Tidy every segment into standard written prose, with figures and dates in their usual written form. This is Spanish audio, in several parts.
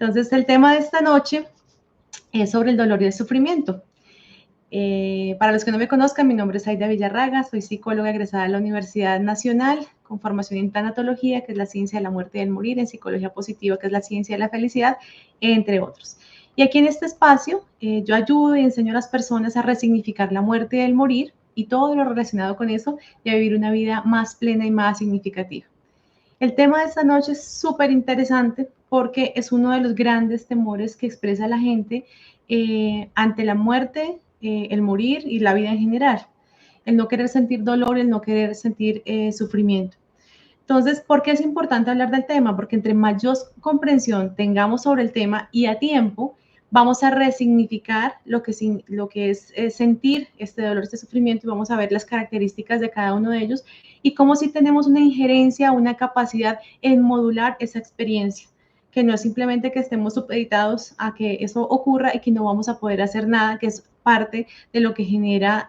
Entonces, el tema de esta noche es sobre el dolor y el sufrimiento. Para los que no me conozcan, mi nombre es Aida Villarraga, soy psicóloga egresada de la Universidad Nacional, con formación en tanatología, que es la ciencia de la muerte y del morir, en psicología positiva, que es la ciencia de la felicidad, entre otros. Y aquí en este espacio yo ayudo y enseño a las personas a resignificar la muerte y el morir y todo lo relacionado con eso y a vivir una vida más plena y más significativa. El tema de esta noche es súper interesante porque es uno de los grandes temores que expresa la gente ante la muerte, el morir y la vida en general. El no querer sentir dolor, el no querer sentir sufrimiento. Entonces, ¿por qué es importante hablar del tema? Porque entre mayor comprensión tengamos sobre el tema y a tiempo, vamos a resignificar lo que es sentir este dolor, este sufrimiento, y vamos a ver las características de cada uno de ellos y cómo si tenemos una injerencia, una capacidad en modular esa experiencia, que no es simplemente que estemos supeditados a que eso ocurra y que no vamos a poder hacer nada, que es parte de lo que genera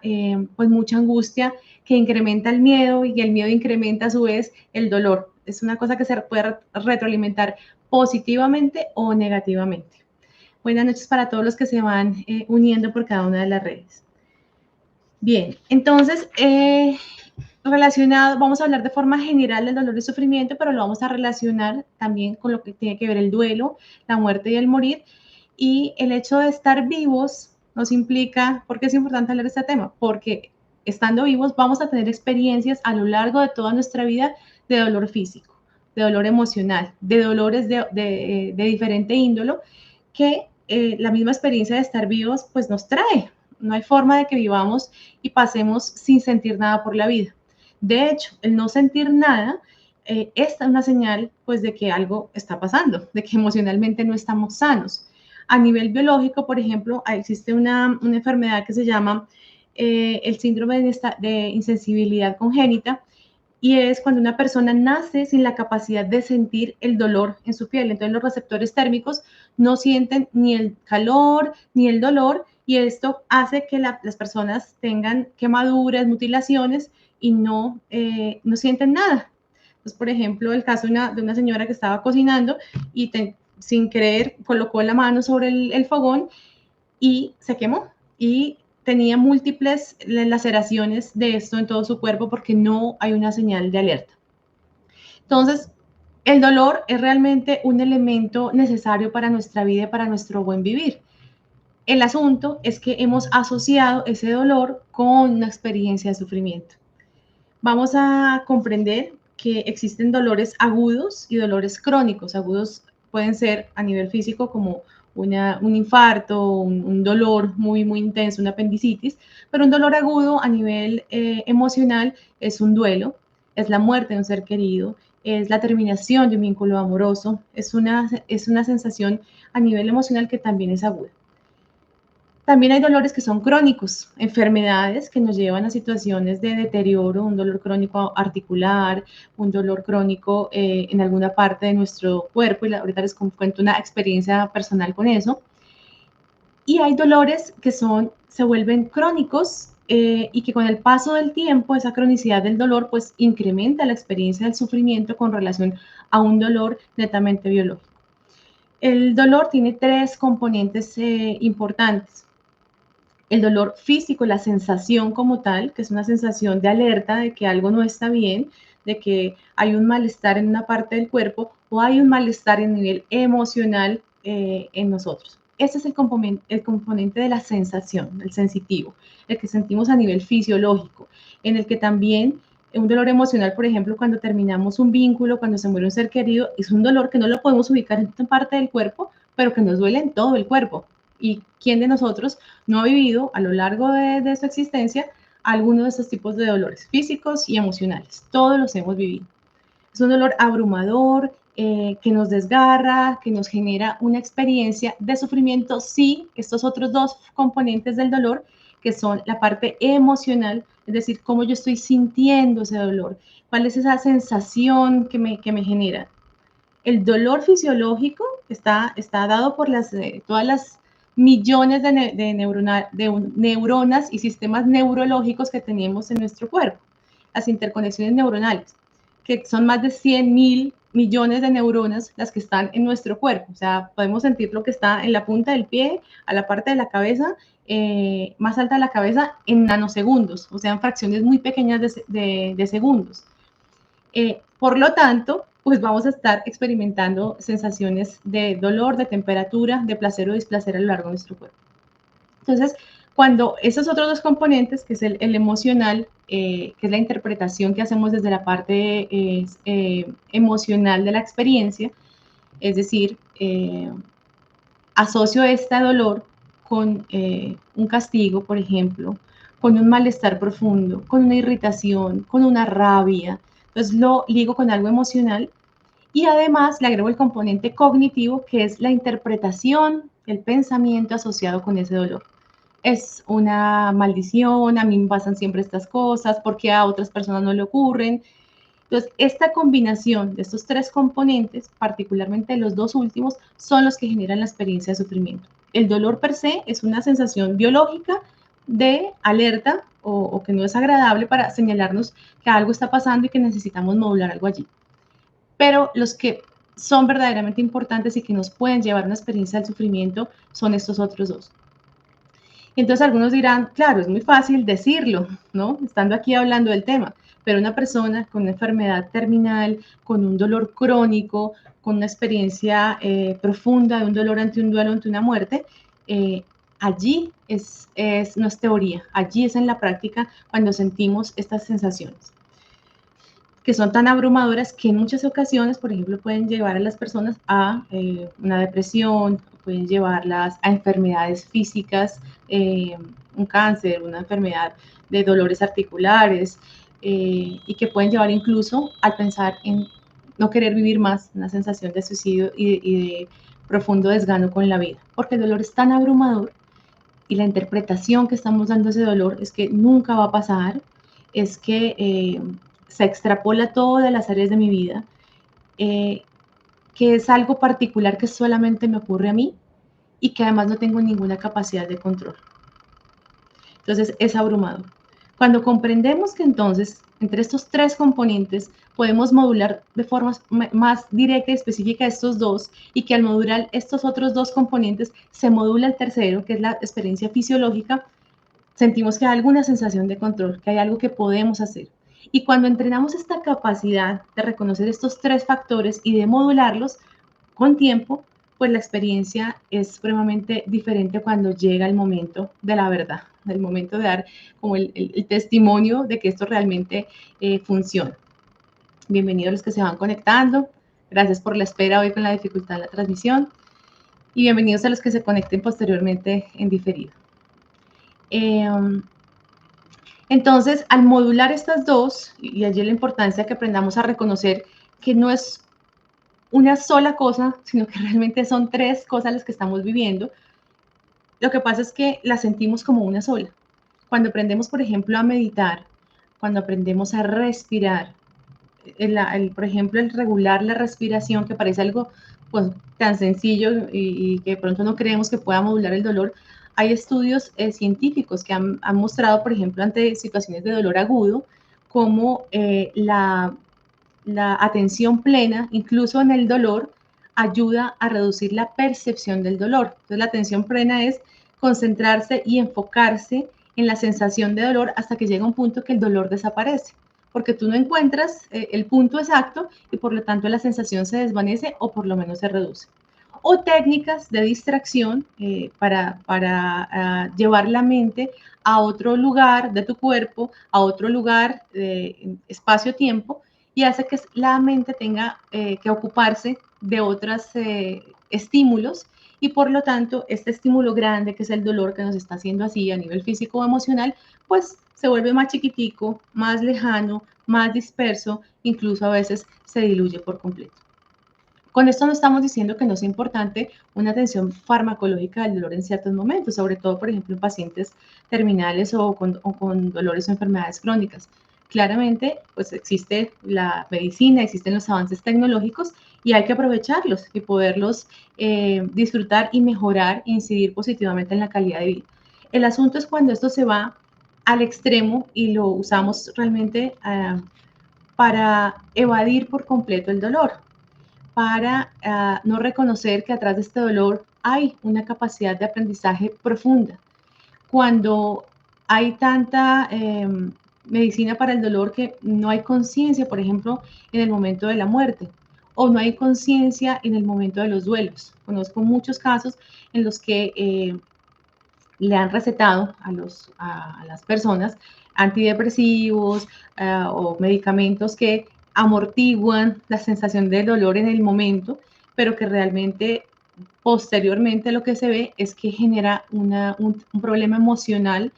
pues mucha angustia, que incrementa el miedo y el miedo incrementa a su vez el dolor. Es una cosa que se puede retroalimentar positivamente o negativamente. Buenas noches para todos los que se van uniendo por cada una de las redes. Bien, entonces, relacionado, vamos a hablar de forma general del dolor y sufrimiento, pero lo vamos a relacionar también con lo que tiene que ver el duelo, la muerte y el morir. Y el hecho de estar vivos nos implica, ¿por qué es importante hablar de este tema? Porque estando vivos vamos a tener experiencias a lo largo de toda nuestra vida de dolor físico, de dolor emocional, de dolores de diferente índolo que la misma experiencia de estar vivos pues nos trae. No hay forma de que vivamos y pasemos sin sentir nada por la vida. De hecho, el no sentir nada es una señal pues de que algo está pasando, de que emocionalmente no estamos sanos. A nivel biológico, por ejemplo, existe una enfermedad que se llama el síndrome de insensibilidad congénita, y es cuando una persona nace sin la capacidad de sentir el dolor en su piel. Entonces los receptores térmicos no sienten ni el calor ni el dolor, y esto hace que las personas tengan quemaduras, mutilaciones y no sienten nada. Entonces, por ejemplo, el caso de una señora que estaba cocinando y sin querer colocó la mano sobre el fogón y se quemó, y tenía múltiples laceraciones de esto en todo su cuerpo porque no hay una señal de alerta. Entonces, el dolor es realmente un elemento necesario para nuestra vida y para nuestro buen vivir. El asunto es que hemos asociado ese dolor con una experiencia de sufrimiento. Vamos a comprender que existen dolores agudos y dolores crónicos. Agudos pueden ser a nivel físico como un infarto, un dolor muy, muy intenso, una apendicitis, pero un dolor agudo a nivel emocional es un duelo, es la muerte de un ser querido, es la terminación de un vínculo amoroso, es una sensación a nivel emocional que también es aguda. También hay dolores que son crónicos, enfermedades que nos llevan a situaciones de deterioro, un dolor crónico articular, un dolor crónico en alguna parte de nuestro cuerpo, y ahorita les cuento una experiencia personal con eso. Y hay dolores que se vuelven crónicos y que con el paso del tiempo, esa cronicidad del dolor, pues incrementa la experiencia del sufrimiento con relación a un dolor netamente biológico. El dolor tiene tres componentes importantes. El dolor físico, la sensación como tal, que es una sensación de alerta de que algo no está bien, de que hay un malestar en una parte del cuerpo o hay un malestar en nivel emocional en nosotros. Ese es el componente de la sensación, el sensitivo, el que sentimos a nivel fisiológico, en el que también un dolor emocional, por ejemplo, cuando terminamos un vínculo, cuando se muere un ser querido, es un dolor que no lo podemos ubicar en esta parte del cuerpo, pero que nos duele en todo el cuerpo. ¿Y quién de nosotros no ha vivido a lo largo de su existencia alguno de estos tipos de dolores físicos y emocionales? Todos los hemos vivido. Es un dolor abrumador, que nos desgarra, que nos genera una experiencia de sufrimiento. Sí, estos otros dos componentes del dolor, que son la parte emocional, es decir, cómo yo estoy sintiendo ese dolor, cuál es esa sensación que me genera. El dolor fisiológico está dado por todas las millones de neuronas y sistemas neurológicos que tenemos en nuestro cuerpo, las interconexiones neuronales, que son más de 100.000 millones de neuronas las que están en nuestro cuerpo. O sea, podemos sentir lo que está en la punta del pie, a la parte de la cabeza, más alta de la cabeza, en nanosegundos, o sea, en fracciones muy pequeñas de segundos. Por lo tanto, pues vamos a estar experimentando sensaciones de dolor, de temperatura, de placer o displacer a lo largo de nuestro cuerpo. Entonces, cuando esos otros dos componentes, que es el emocional, que es la interpretación que hacemos desde la parte emocional de la experiencia, es decir, asocio este dolor con un castigo, por ejemplo, con un malestar profundo, con una irritación, con una rabia. Entonces lo ligo con algo emocional y además le agrego el componente cognitivo, que es la interpretación, el pensamiento asociado con ese dolor. Es una maldición, a mí me pasan siempre estas cosas, porque a otras personas no le ocurren. Entonces, esta combinación de estos tres componentes, particularmente los dos últimos, son los que generan la experiencia de sufrimiento. El dolor per se es una sensación biológica de alerta o que no es agradable para señalarnos que algo está pasando y que necesitamos modular algo allí. Pero los que son verdaderamente importantes y que nos pueden llevar a una experiencia del sufrimiento son estos otros dos. Entonces algunos dirán, claro, es muy fácil decirlo, ¿no? Estando aquí hablando del tema, pero una persona con una enfermedad terminal, con un dolor crónico, con una experiencia profunda de un dolor ante un duelo, ante una muerte, allí no es teoría, allí es en la práctica cuando sentimos estas sensaciones que son tan abrumadoras que en muchas ocasiones, por ejemplo, pueden llevar a las personas a una depresión, pueden llevarlas a enfermedades físicas, un cáncer, una enfermedad de dolores articulares, y que pueden llevar incluso al pensar en no querer vivir más, una sensación de suicidio y de profundo desgano con la vida, porque el dolor es tan abrumador y la interpretación que estamos dando a ese dolor es que nunca va a pasar, es que se extrapola todas las áreas de mi vida, que es algo particular que solamente me ocurre a mí y que además no tengo ninguna capacidad de control. Entonces es abrumador. Cuando comprendemos que entonces entre estos tres componentes podemos modular de forma más directa y específica estos dos y que al modular estos otros dos componentes se modula el tercero, que es la experiencia fisiológica, sentimos que hay alguna sensación de control, que hay algo que podemos hacer. Y cuando entrenamos esta capacidad de reconocer estos tres factores y de modularlos con tiempo, pues la experiencia es supremamente diferente cuando llega el momento de la verdad, el momento de dar como el testimonio de que esto realmente funciona. Bienvenidos los que se van conectando. Gracias por la espera hoy con la dificultad en la transmisión. Y bienvenidos a los que se conecten posteriormente en diferido. Entonces, al modular estas dos, y allí la importancia que aprendamos a reconocer que no es una sola cosa, sino que realmente son tres cosas las que estamos viviendo, lo que pasa es que las sentimos como una sola. Cuando aprendemos, por ejemplo, a meditar, cuando aprendemos a respirar, por ejemplo, el regular la respiración, que parece algo pues, tan sencillo y que de pronto no creemos que pueda modular el dolor, hay estudios científicos que han mostrado, por ejemplo, ante situaciones de dolor agudo, cómo la atención plena, incluso en el dolor, ayuda a reducir la percepción del dolor. Entonces, la atención plena es concentrarse y enfocarse en la sensación de dolor hasta que llega un punto que el dolor desaparece, porque tú no encuentras el punto exacto y por lo tanto la sensación se desvanece o por lo menos se reduce. O técnicas de distracción para llevar la mente a otro lugar de tu cuerpo, a otro lugar de espacio-tiempo, y hace que la mente tenga que ocuparse de otros estímulos y por lo tanto este estímulo grande que es el dolor que nos está haciendo así a nivel físico o emocional, pues se vuelve más chiquitico, más lejano, más disperso, incluso a veces se diluye por completo. Con esto no estamos diciendo que no sea importante una atención farmacológica del dolor en ciertos momentos, sobre todo, por ejemplo, en pacientes terminales o con dolores o enfermedades crónicas. Claramente, pues existe la medicina, existen los avances tecnológicos y hay que aprovecharlos y poderlos disfrutar y mejorar e incidir positivamente en la calidad de vida. El asunto es cuando esto se va al extremo y lo usamos realmente para evadir por completo el dolor. para no reconocer que atrás de este dolor hay una capacidad de aprendizaje profunda. Cuando hay tanta medicina para el dolor que no hay conciencia, por ejemplo, en el momento de la muerte, o no hay conciencia en el momento de los duelos. Conozco muchos casos en los que le han recetado a las personas antidepresivos o medicamentos que amortiguan la sensación de dolor en el momento, pero que realmente posteriormente lo que se ve es que genera un problema emocional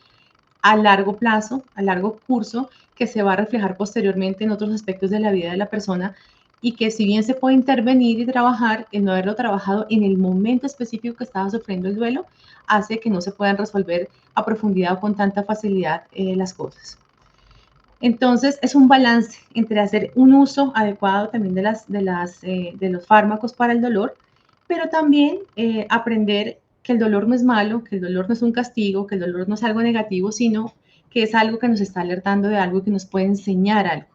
a largo plazo, a largo curso, que se va a reflejar posteriormente en otros aspectos de la vida de la persona y que si bien se puede intervenir y trabajar, el no haberlo trabajado en el momento específico que estaba sufriendo el duelo, hace que no se puedan resolver a profundidad o con tanta facilidad las cosas. Entonces, es un balance entre hacer un uso adecuado también de los fármacos para el dolor, pero también aprender que el dolor no es malo, que el dolor no es un castigo, que el dolor no es algo negativo, sino que es algo que nos está alertando de algo que nos puede enseñar algo.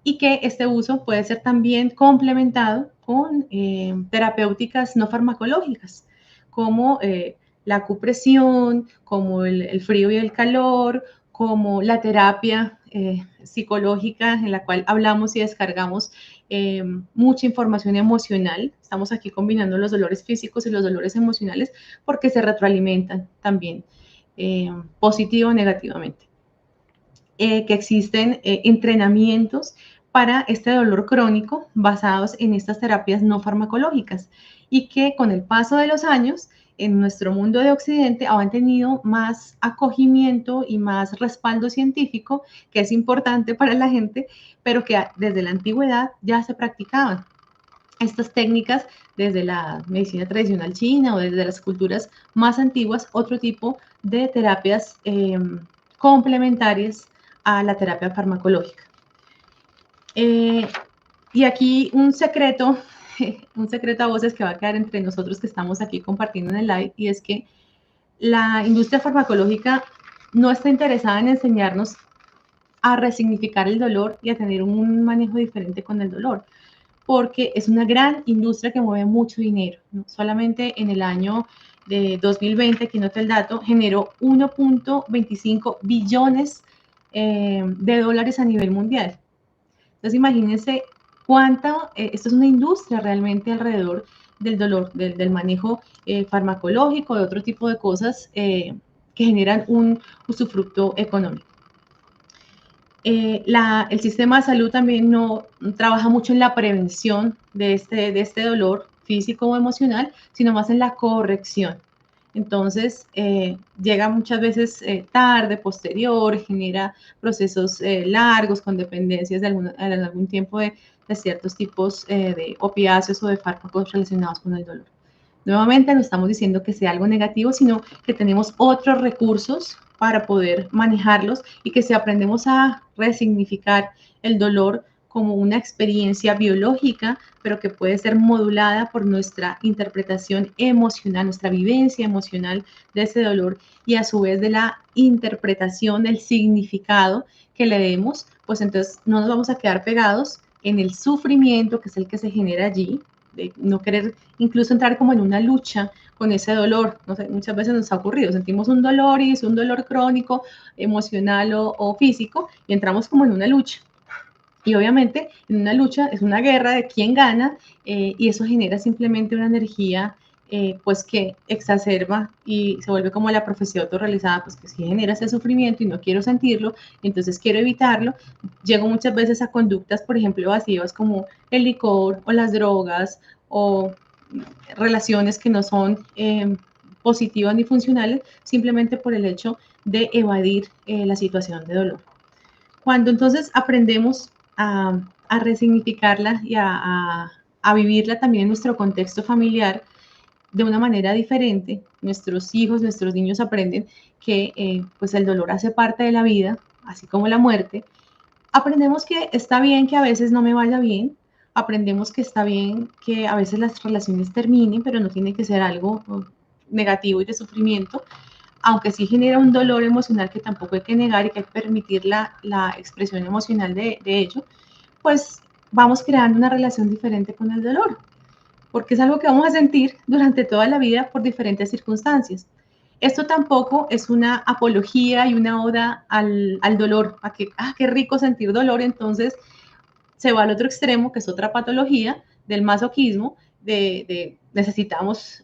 Y que este uso puede ser también complementado con terapéuticas no farmacológicas, como la acupresión, como el frío y el calor, como la terapia psicológica en la cual hablamos y descargamos mucha información emocional. Estamos aquí combinando los dolores físicos y los dolores emocionales porque se retroalimentan también, positivo o negativamente. Que existen entrenamientos para este dolor crónico basados en estas terapias no farmacológicas y que con el paso de los años en nuestro mundo de Occidente han tenido más acogimiento y más respaldo científico, que es importante para la gente, pero que desde la antigüedad ya se practicaban. Estas técnicas desde la medicina tradicional china o desde las culturas más antiguas, otro tipo de terapias complementarias a la terapia farmacológica. Y aquí un secreto a voces que va a quedar entre nosotros que estamos aquí compartiendo en el live, y es que la industria farmacológica no está interesada en enseñarnos a resignificar el dolor y a tener un manejo diferente con el dolor, porque es una gran industria que mueve mucho dinero, ¿no? Solamente en el año de 2020, aquí noté el dato, generó 1.25 billones de dólares a nivel mundial. Entonces imagínense esto es una industria realmente alrededor del dolor, del manejo farmacológico, de otro tipo de cosas que generan un usufructo económico. El sistema de salud también no trabaja mucho en la prevención de este dolor físico o emocional, sino más en la corrección. Entonces, llega muchas veces tarde, posterior, genera procesos largos con dependencias en algún tiempo de ciertos tipos de opiáceos o de fármacos relacionados con el dolor. Nuevamente, no estamos diciendo que sea algo negativo, sino que tenemos otros recursos para poder manejarlos y que si aprendemos a resignificar el dolor como una experiencia biológica, pero que puede ser modulada por nuestra interpretación emocional, nuestra vivencia emocional de ese dolor y a su vez de la interpretación del significado que le demos, pues entonces no nos vamos a quedar pegados en el sufrimiento que es el que se genera allí, de no querer incluso entrar como en una lucha con ese dolor. No sé, muchas veces nos ha ocurrido, sentimos un dolor y es un dolor crónico, emocional o físico, y entramos como en una lucha. Y obviamente en una lucha es una guerra de quién gana y eso genera simplemente una energía pues que exacerba y se vuelve como la profecía autorrealizada, pues que si genera ese sufrimiento y no quiero sentirlo, entonces quiero evitarlo. Llego muchas veces a conductas, por ejemplo, evasivas como el licor o las drogas o relaciones que no son positivas ni funcionales, simplemente por el hecho de evadir la situación de dolor. Cuando entonces aprendemos a resignificarla y a vivirla también en nuestro contexto familiar de una manera diferente, nuestros hijos, nuestros niños aprenden que pues el dolor hace parte de la vida, así como la muerte. Aprendemos que está bien que a veces no me vaya bien, aprendemos que está bien que a veces las relaciones terminen, pero no tiene que ser algo negativo y de sufrimiento, aunque sí genera un dolor emocional que tampoco hay que negar y que hay que permitir la expresión emocional de ello, pues vamos creando una relación diferente con el dolor, porque es algo que vamos a sentir durante toda la vida por diferentes circunstancias. Esto tampoco es una apología y una oda al dolor, a que, qué rico sentir dolor, entonces se va al otro extremo, que es otra patología del masoquismo, de necesitamos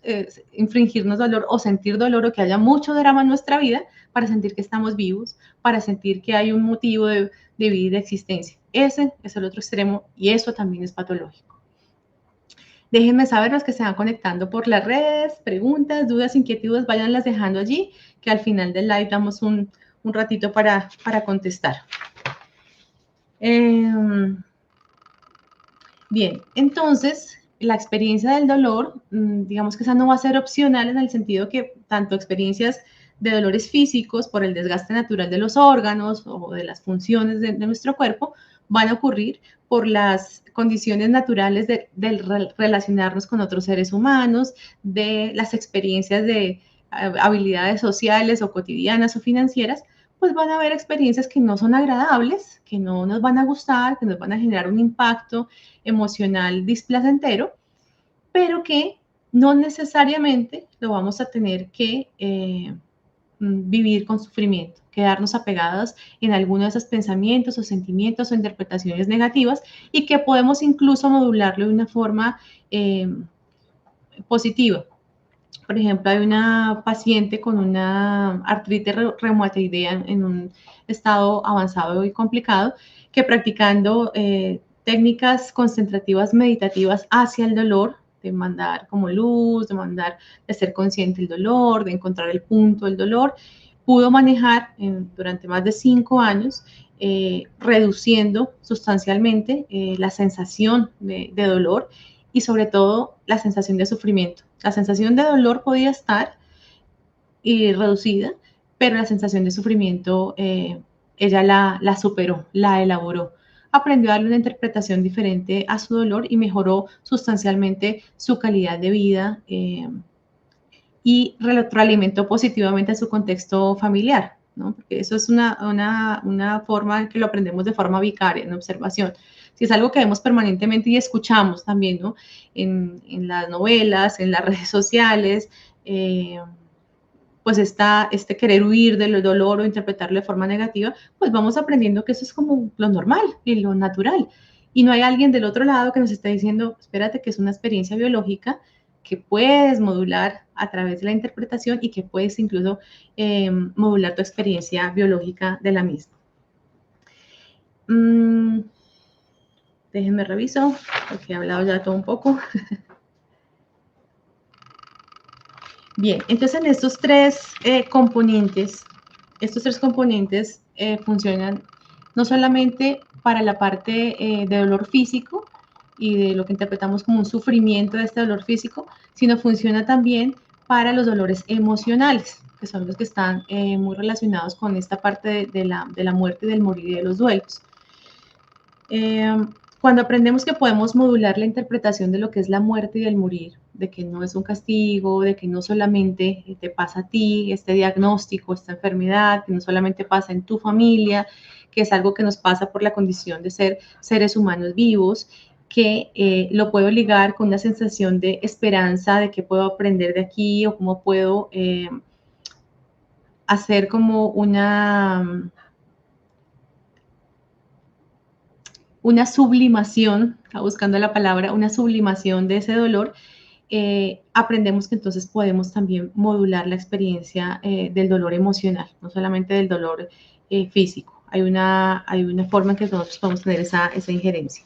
infringirnos dolor o sentir dolor o que haya mucho drama en nuestra vida para sentir que estamos vivos, para sentir que hay un motivo de vida y de existencia. Ese es el otro extremo y eso también es patológico. Déjenme saber los que se van conectando por las redes, preguntas, dudas, inquietudes, váyanlas dejando allí, que al final del live damos un ratito para contestar. Bien, entonces la experiencia del dolor, digamos que esa no va a ser opcional en el sentido que tanto experiencias de dolores físicos por el desgaste natural de los órganos o de las funciones de nuestro cuerpo van a ocurrir por las condiciones naturales de relacionarnos con otros seres humanos, de las experiencias de habilidades sociales o cotidianas o financieras, pues van a haber experiencias que no son agradables, que no nos van a gustar, que nos van a generar un impacto emocional displacentero, pero que no necesariamente lo vamos a tener que vivir con sufrimiento, quedarnos apegados en alguno de esos pensamientos o sentimientos o interpretaciones negativas y que podemos incluso modularlo de una forma positiva. Por ejemplo, hay una paciente con una artritis reumatoidea en un estado avanzado y complicado que practicando técnicas concentrativas meditativas hacia el dolor, de mandar como luz, de ser consciente del dolor, de encontrar el punto del dolor, pudo manejar durante más de 5 años, reduciendo sustancialmente la sensación de dolor y sobre todo la sensación de sufrimiento. La sensación de dolor podía estar reducida, pero la sensación de sufrimiento ella la superó, la elaboró. Aprendió a darle una interpretación diferente a su dolor y mejoró sustancialmente su calidad de vida y retroalimentó positivamente a su contexto familiar, ¿no? Porque eso es una forma que lo aprendemos de forma vicaria, en observación. Si es algo que vemos permanentemente y escuchamos también, ¿no? En las novelas, en las redes sociales, pues este querer huir del dolor o interpretarlo de forma negativa, pues vamos aprendiendo que eso es como lo normal y lo natural. Y no hay alguien del otro lado que nos esté diciendo, espérate, que es una experiencia biológica que puedes modular a través de la interpretación y que puedes incluso modular tu experiencia biológica de la misma. Déjenme reviso, porque he hablado ya todo un poco. Bien, entonces en estos tres componentes funcionan no solamente para la parte de dolor físico y de lo que interpretamos como un sufrimiento de este dolor físico, sino funciona también para los dolores emocionales, que son los que están muy relacionados con esta parte de la muerte, del morir y de los duelos. Cuando aprendemos que podemos modular la interpretación de lo que es la muerte y el morir, de que no es un castigo, de que no solamente te pasa a ti este diagnóstico, esta enfermedad, que no solamente pasa en tu familia, que es algo que nos pasa por la condición de ser seres humanos vivos, que lo puedo ligar con una sensación de esperanza, de que puedo aprender de aquí o cómo puedo hacer como una sublimación, buscando la palabra, una sublimación de ese dolor, aprendemos que entonces podemos también modular la experiencia del dolor emocional, no solamente del dolor físico. Hay una forma en que nosotros podemos tener esa injerencia.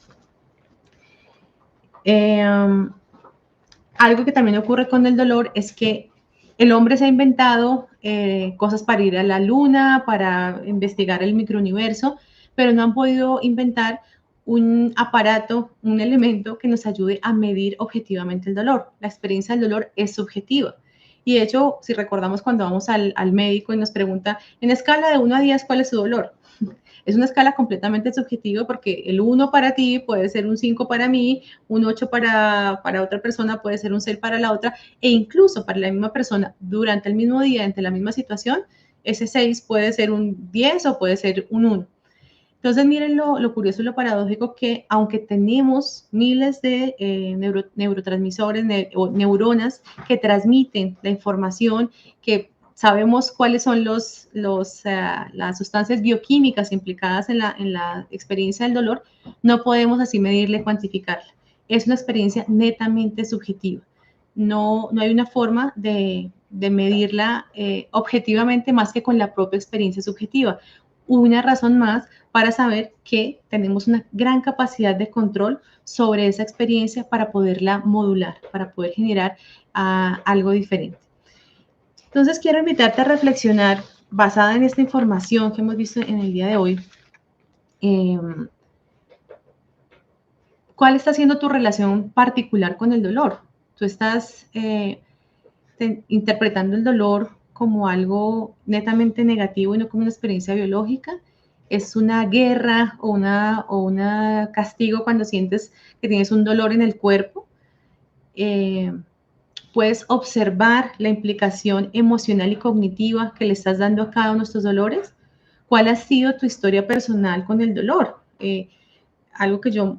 Algo que también ocurre con el dolor es que el hombre se ha inventado cosas para ir a la luna, para investigar el microuniverso, pero no han podido inventar un aparato, un elemento que nos ayude a medir objetivamente el dolor. La experiencia del dolor es subjetiva. Y de hecho, si recordamos cuando vamos al médico y nos pregunta, en escala de 1 a 10, ¿cuál es su dolor? Es una escala completamente subjetiva porque el 1 para ti puede ser un 5 para mí, un 8 para otra persona, puede ser un 6 para la otra, e incluso para la misma persona durante el mismo día, ante la misma situación, ese 6 puede ser un 10 o puede ser un 1. Entonces, miren lo curioso y lo paradójico que aunque tenemos miles de neurotransmisores o neuronas que transmiten la información, que sabemos cuáles son las sustancias bioquímicas implicadas en la experiencia del dolor, no podemos así medirle, cuantificarla. Es una experiencia netamente subjetiva. No hay una forma de medirla objetivamente más que con la propia experiencia subjetiva. Una razón más para saber que tenemos una gran capacidad de control sobre esa experiencia para poderla modular, para poder generar algo diferente. Entonces, quiero invitarte a reflexionar, basada en esta información que hemos visto en el día de hoy, ¿cuál está siendo tu relación particular con el dolor? ¿Tú estás interpretando el dolor como algo netamente negativo y no como una experiencia biológica? ¿Es una guerra o una castigo cuando sientes que tienes un dolor en el cuerpo? Puedes observar la implicación emocional y cognitiva que le estás dando a cada uno de estos dolores. ¿Cuál ha sido tu historia personal con el dolor? Algo que yo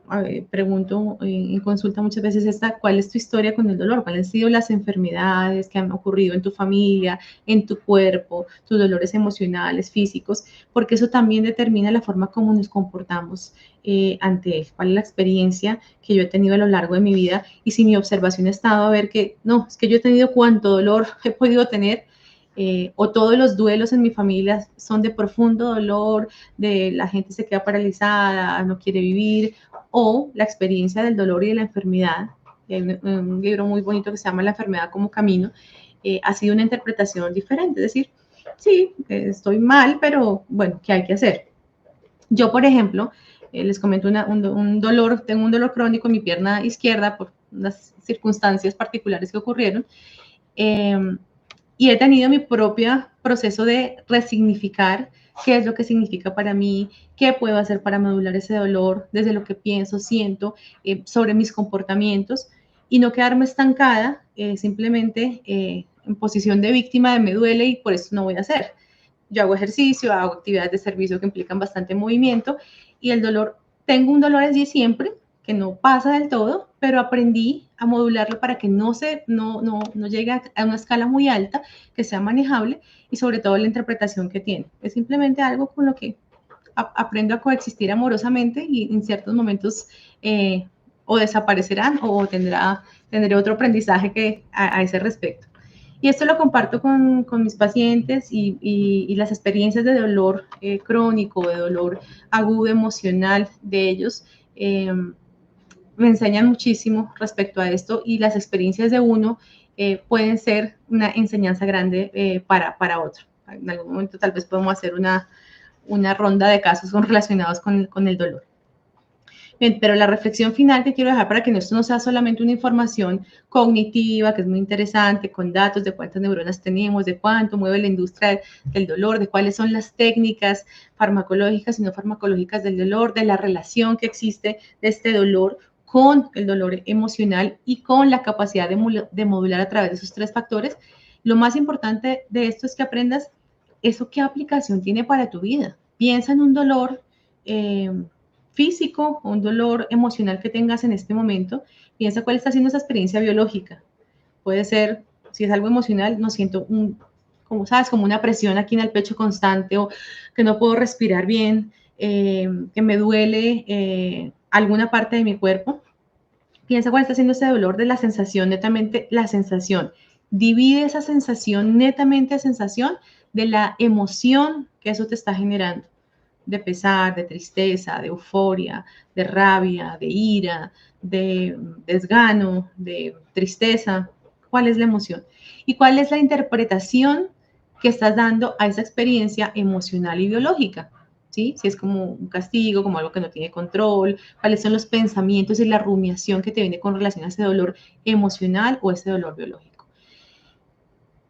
pregunto en consulta muchas veces es ¿cuál es tu historia con el dolor? ¿Cuáles han sido las enfermedades que han ocurrido en tu familia, en tu cuerpo, tus dolores emocionales, físicos? Porque eso también determina la forma como nos comportamos ante él. ¿Cuál es la experiencia que yo he tenido a lo largo de mi vida? Y si mi observación ha estado a ver que no, es que yo he tenido cuánto dolor he podido tener, o todos los duelos en mi familia son de profundo dolor, de la gente se queda paralizada, no quiere vivir, o la experiencia del dolor y de la enfermedad. Hay un libro muy bonito que se llama La enfermedad como camino, ha sido una interpretación diferente, es decir, sí, estoy mal, pero bueno, ¿qué hay que hacer? Yo, por ejemplo, les comento un dolor, tengo un dolor crónico en mi pierna izquierda por unas circunstancias particulares que ocurrieron, y he tenido mi propio proceso de resignificar qué es lo que significa para mí, qué puedo hacer para modular ese dolor, desde lo que pienso, siento, sobre mis comportamientos, y no quedarme estancada simplemente en posición de víctima de me duele y por eso no voy a hacer. Yo hago ejercicio, hago actividades de servicio que implican bastante movimiento, y el dolor, tengo un dolor allí siempre, que no pasa del todo, pero aprendí a modularlo para que no llegue a una escala muy alta, que sea manejable, y sobre todo la interpretación que tiene. Es simplemente algo con lo que aprendo a coexistir amorosamente, y en ciertos momentos o desaparecerán o tendré otro aprendizaje a ese respecto. Y esto lo comparto con mis pacientes, y las experiencias de dolor crónico, de dolor agudo emocional de ellos, me enseñan muchísimo respecto a esto, y las experiencias de uno pueden ser una enseñanza grande para otro. En algún momento tal vez podemos hacer una ronda de casos relacionados con el dolor. Bien, pero la reflexión final que quiero dejar para que esto no sea solamente una información cognitiva, que es muy interesante, con datos de cuántas neuronas tenemos, de cuánto mueve la industria del dolor, de cuáles son las técnicas farmacológicas y no farmacológicas del dolor, de la relación que existe de este dolor con el dolor emocional y con la capacidad de modular a través de esos tres factores. Lo más importante de esto es que aprendas eso, qué aplicación tiene para tu vida. Piensa en un dolor físico o un dolor emocional que tengas en este momento. Piensa cuál está siendo esa experiencia biológica. Puede ser, si es algo emocional, no siento como sabes, como una presión aquí en el pecho constante, o que no puedo respirar bien, que me duele alguna parte de mi cuerpo. Piensa cuál está siendo ese dolor de la sensación, netamente la sensación. Divide esa sensación, netamente sensación, de la emoción que eso te está generando, de pesar, de tristeza, de euforia, de rabia, de ira, de desgano, de tristeza. ¿Cuál es la emoción? ¿Y cuál es la interpretación que estás dando a esa experiencia emocional y biológica? ¿Sí? Si es como un castigo, como algo que no tiene control, cuáles son los pensamientos y la rumiación que te viene con relación a ese dolor emocional o ese dolor biológico.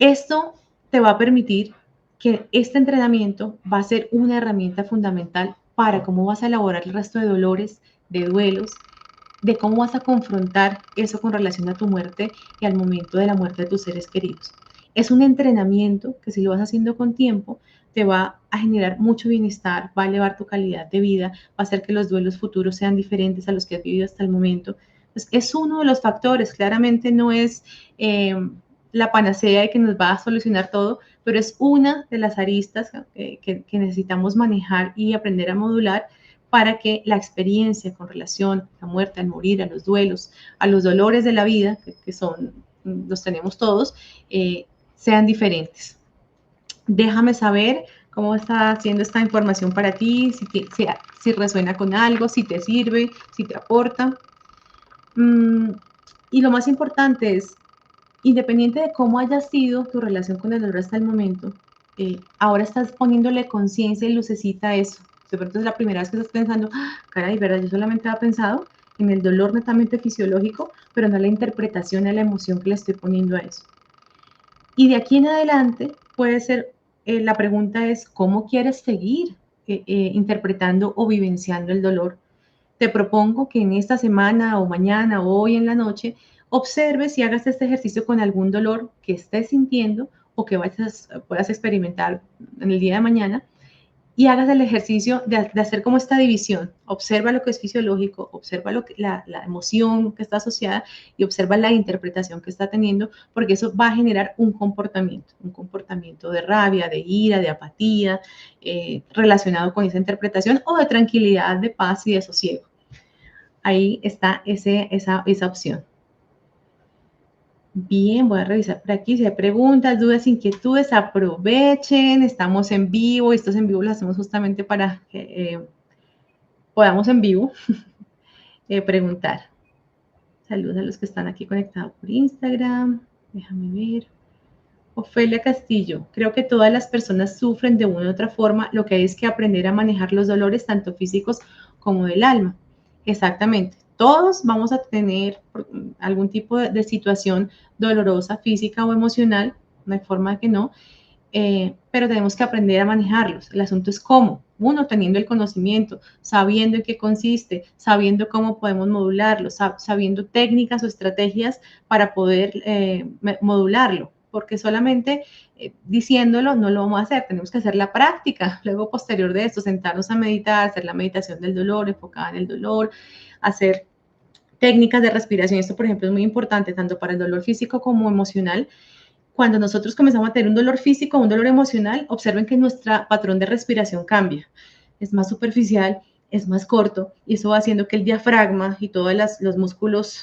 Esto te va a permitir que este entrenamiento va a ser una herramienta fundamental para cómo vas a elaborar el resto de dolores, de duelos, de cómo vas a confrontar eso con relación a tu muerte y al momento de la muerte de tus seres queridos. Es un entrenamiento que, si lo vas haciendo con tiempo, te va a generar mucho bienestar, va a elevar tu calidad de vida, va a hacer que los duelos futuros sean diferentes a los que has vivido hasta el momento. Pues es uno de los factores, claramente no es la panacea de que nos va a solucionar todo, pero es una de las aristas que necesitamos manejar y aprender a modular para que la experiencia con relación a la muerte, al morir, a los duelos, a los dolores de la vida, que son, los tenemos todos, sean diferentes. Déjame saber cómo está haciendo esta información para ti, si resuena con algo, si te sirve, si te aporta. Y lo más importante es, independiente de cómo haya sido tu relación con el dolor hasta el momento, ahora estás poniéndole conciencia y lucecita a eso. De pronto es la primera vez que estás pensando, caray, ¿verdad? Yo solamente había pensado en el dolor netamente fisiológico, pero no la interpretación, a la emoción que le estoy poniendo a eso. Y de aquí en adelante puede ser, la pregunta es, ¿cómo quieres seguir interpretando o vivenciando el dolor? Te propongo que en esta semana o mañana o hoy en la noche observes y hagas este ejercicio con algún dolor que estés sintiendo o que puedas experimentar en el día de mañana y hagas el ejercicio de hacer como esta división. Observa lo que es fisiológico, observa la emoción que está asociada y observa la interpretación que está teniendo, porque eso va a generar un comportamiento de rabia, de ira, de apatía, relacionado con esa interpretación o de tranquilidad, de paz y de sosiego. Ahí está esa opción. Bien, voy a revisar por aquí si hay preguntas, dudas, inquietudes, aprovechen, estamos en vivo, estos en vivo los hacemos justamente para que podamos en vivo preguntar. Saludos a los que están aquí conectados por Instagram, déjame ver. Ofelia Castillo, creo que todas las personas sufren de una u otra forma, lo que hay es que aprender a manejar los dolores tanto físicos como del alma. Exactamente, todos vamos a tener algún tipo de situación dolorosa, física o emocional, no hay forma de que no, pero tenemos que aprender a manejarlos. El asunto es cómo. Uno, teniendo el conocimiento, sabiendo en qué consiste, sabiendo cómo podemos modularlo, sabiendo técnicas o estrategias para poder modularlo, porque solamente diciéndolo no lo vamos a hacer, tenemos que hacer la práctica. Luego, posterior de esto, sentarnos a meditar, hacer la meditación del dolor, enfocada en el dolor, hacer técnicas de respiración. Esto, por ejemplo, es muy importante tanto para el dolor físico como emocional. Cuando nosotros comenzamos a tener un dolor físico o un dolor emocional, observen que nuestro patrón de respiración cambia. Es más superficial, es más corto, y eso va haciendo que el diafragma y todos los músculos,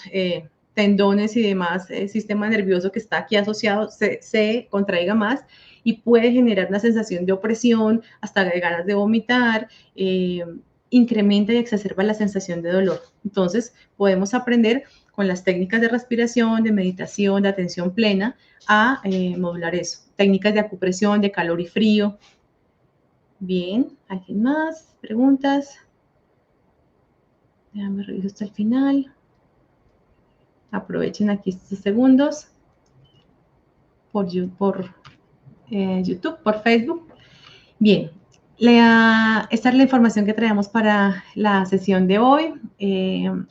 tendones y demás, sistema nervioso que está aquí asociado, se contraiga más y puede generar una sensación de opresión, hasta de ganas de vomitar, incrementa y exacerba la sensación de dolor. Entonces, podemos aprender con las técnicas de respiración, de meditación, de atención plena, a modular eso. Técnicas de acupresión, de calor y frío. Bien, ¿alguien más? ¿Preguntas? Déjame revisar hasta el final. Aprovechen aquí estos segundos por YouTube, por Facebook. Bien, esta es la información que traemos para la sesión de hoy.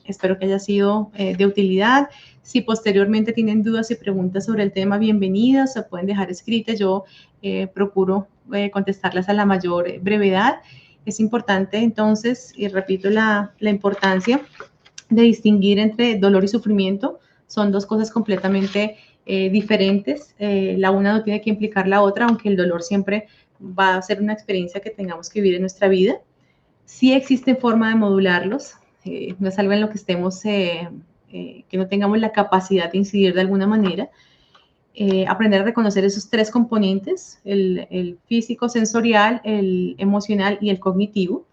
Espero que haya sido de utilidad. Si posteriormente tienen dudas y preguntas sobre el tema, bienvenidas, se pueden dejar escritas. Yo procuro contestarlas a la mayor brevedad. Es importante entonces, y repito la importancia de distinguir entre dolor y sufrimiento. Son dos cosas completamente diferentes. La una no tiene que implicar la otra, aunque el dolor siempre va a ser una experiencia que tengamos que vivir en nuestra vida. Sí existe forma de modularlos, no es algo en lo que estemos, que no tengamos la capacidad de incidir de alguna manera. Aprender a reconocer esos tres componentes, el físico, sensorial, el emocional y el cognitivo.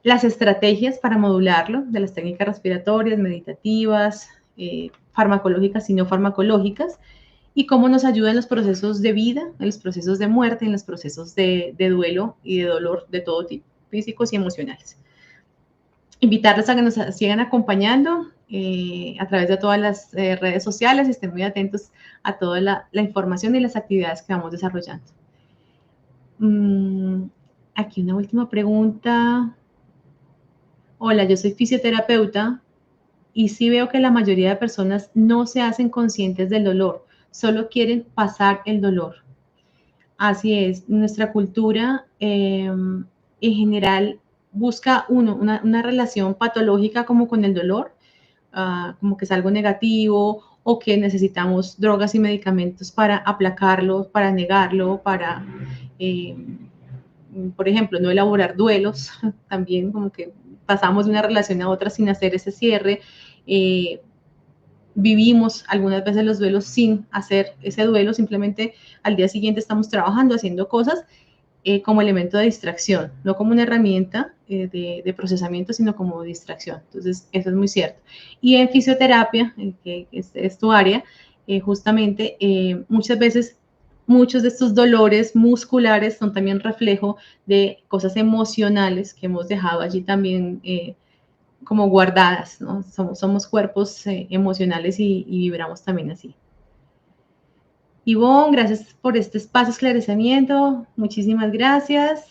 Las estrategias para modularlo, de las técnicas respiratorias, meditativas, farmacológicas y no farmacológicas, y cómo nos ayuda en los procesos de vida, en los procesos de muerte, en los procesos de duelo y de dolor de todo tipo, físicos y emocionales. Invitarlos a que nos sigan acompañando a través de todas las redes sociales y estén muy atentos a toda la información y las actividades que vamos desarrollando. Aquí una última pregunta. Hola, yo soy fisioterapeuta y sí veo que la mayoría de personas no se hacen conscientes del dolor, solo quieren pasar el dolor. Así es, nuestra cultura en general busca una relación patológica como con el dolor, como que es algo negativo o que necesitamos drogas y medicamentos para aplacarlo, para negarlo, para, eh, por ejemplo, no elaborar duelos, también como que pasamos de una relación a otra sin hacer ese cierre. Eh, Vivimos algunas veces los duelos sin hacer ese duelo, simplemente al día siguiente estamos trabajando, haciendo cosas como elemento de distracción, no como una herramienta de procesamiento, sino como distracción. Entonces, eso es muy cierto. Y en fisioterapia, que es tu área, justamente muchas veces muchos de estos dolores musculares son también reflejo de cosas emocionales que hemos dejado allí también como guardadas, ¿no? Somos cuerpos emocionales y vibramos también así. Ivonne, gracias por este espacio de esclarecimiento. Muchísimas gracias.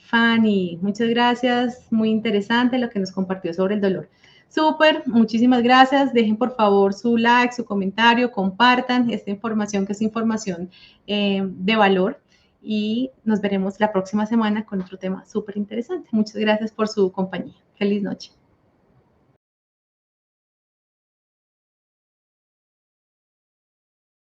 Fanny, muchas gracias. Muy interesante lo que nos compartió sobre el dolor. Súper, muchísimas gracias. Dejen por favor su like, su comentario, compartan esta información que es información de valor y nos veremos la próxima semana con otro tema súper interesante. Muchas gracias por su compañía. Feliz noche.